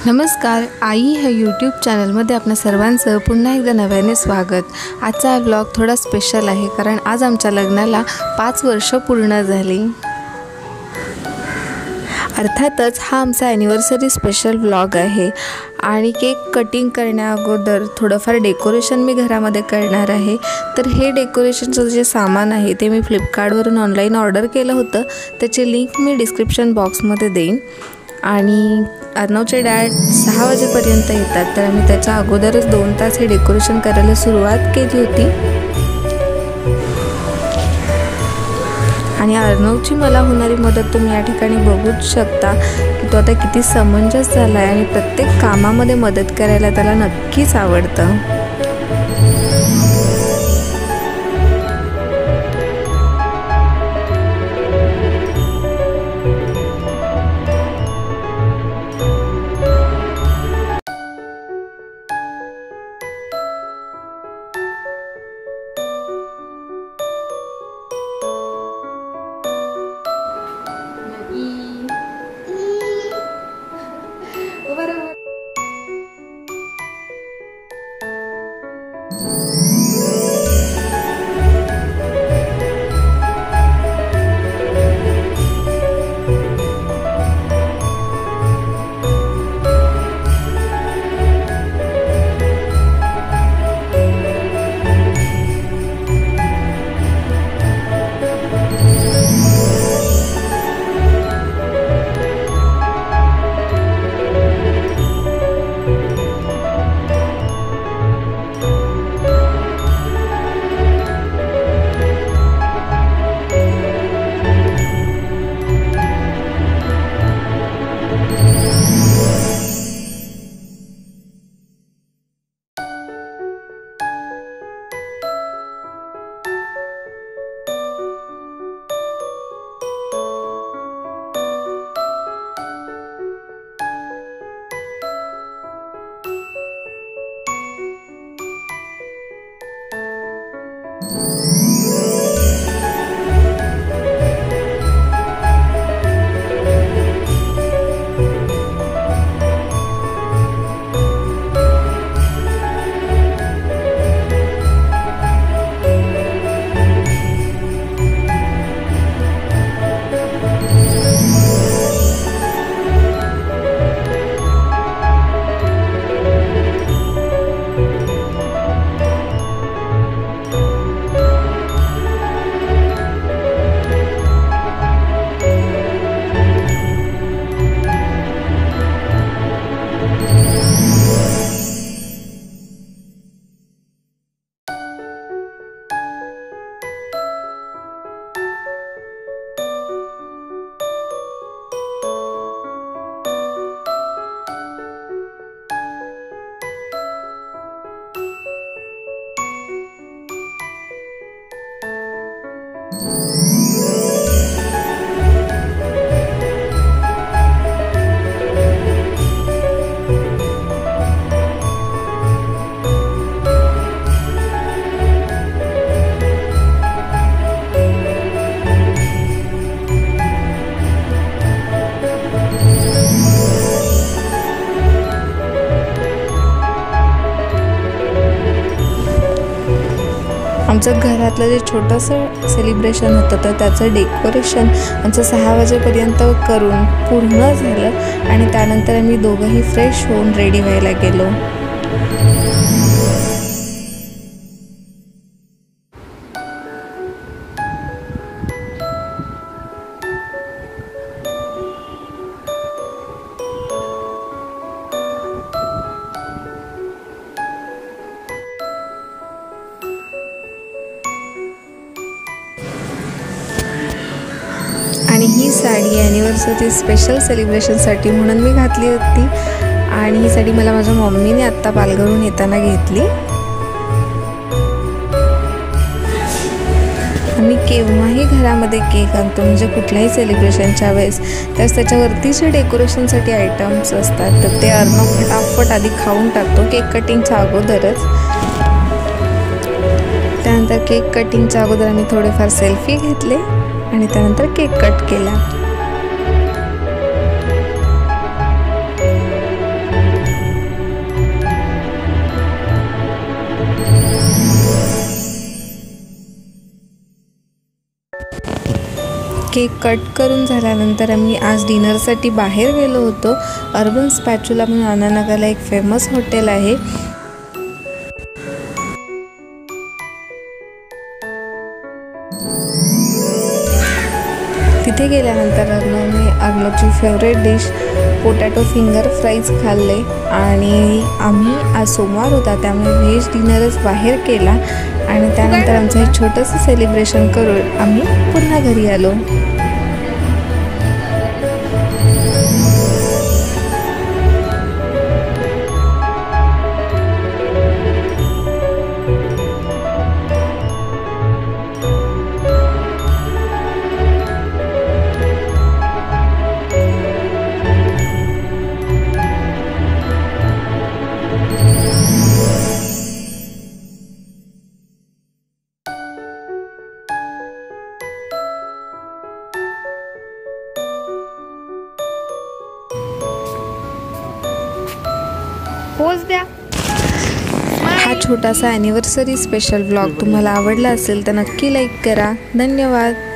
नमस्कार, आई ह्या यूट्यूब चॅनलमध्ये आपल्या सर्वांचं पुन्हा एकदा नव्याने स्वागत। आजचा हा व्लॉग थोडा स्पेशल आहे कारण आज आमच्या लग्नाला 5 वर्ष पूर्ण झाली। अर्थातच हा आमचा ॲनिव्हर्सरी स्पेशल व्लॉग आहे आणि केक कटिंग करण्याअगोदर थोडंफार डेकोरेशन मी घरामध्ये करणार आहे। तर हे डेकोरेशनचं जे सामान आहे ते मी फ्लिपकार्टवरून ऑनलाईन ऑर्डर केलं होतं, त्याची लिंक मी डिस्क्रिप्शन बॉक्समध्ये देईन। आणि अर्णवचे डॅड 6 वाजेपर्यंत येतात, तर आम्ही त्याच्या अगोदरच 2 तास हे डेकोरेशन करायला सुरुवात केली होती। आणि अर्णवची मला होणारी मदत तुम्ही या ठिकाणी बघूच शकता की तो आता किती समंजस झाला आहे आणि प्रत्येक कामामध्ये मदत करायला त्याला नक्कीच आवडतं। आमचं घरातलं जे छोटंसं सेलिब्रेशन होतं तर त्याचं डेकोरेशन आमचं 6 वाजेपर्यंत करून पूर्ण झालं आणि त्यानंतर आम्ही दोघंही फ्रेश होऊन रेडी व्हायला गेलो। आणि ही साडी ॲनिव्हर्सरी स्पेशल सेलिब्रेशनसाठी म्हणून मी घातली होती आणि ही साडी मला माझ्या मम्मीने आत्ता पालघरहून येताना घेतली। आम्ही केव्हाही घरामध्ये केक आणतो म्हणजे कुठल्याही सेलिब्रेशनच्या वेळेस त्याच्यावरती जे डेकोरेशनसाठी आयटम्स असतात तर ते अर्णव फटाफट आधी खाऊन टाकतो केक कटिंगच्या अगोदरच। त्यानंतर केक कटिंगच्या अगोदर आम्ही थोडेफार सेल्फी घेतले आणि त्यानंतर केक कट केला। केक कट करून झाल्यानंतर आम्ही आज डिनरसाठी बाहेर गेलो होतो। अर्बन स्पॅच्युला म्हणून आनंदनगरला एक फेमस हॉटेल आहे। तिथे गेल्यानंतर अर्नवची favourite dish potato finger fries खाल्ले आणि आम्ही आज सोमवार होता त्यामुळे व्हेज डिनरच बाहेर केला आणि त्यानंतर आमचं हे छोटंसं सेलिब्रेशन करून आम्ही पुन्हा घरी आलो। पोज द्या। हा छोटासा ॲनिव्हर्सरी स्पेशल व्लॉग तुम्हाला आवडला असेल तर नक्की लाईक करा। धन्यवाद।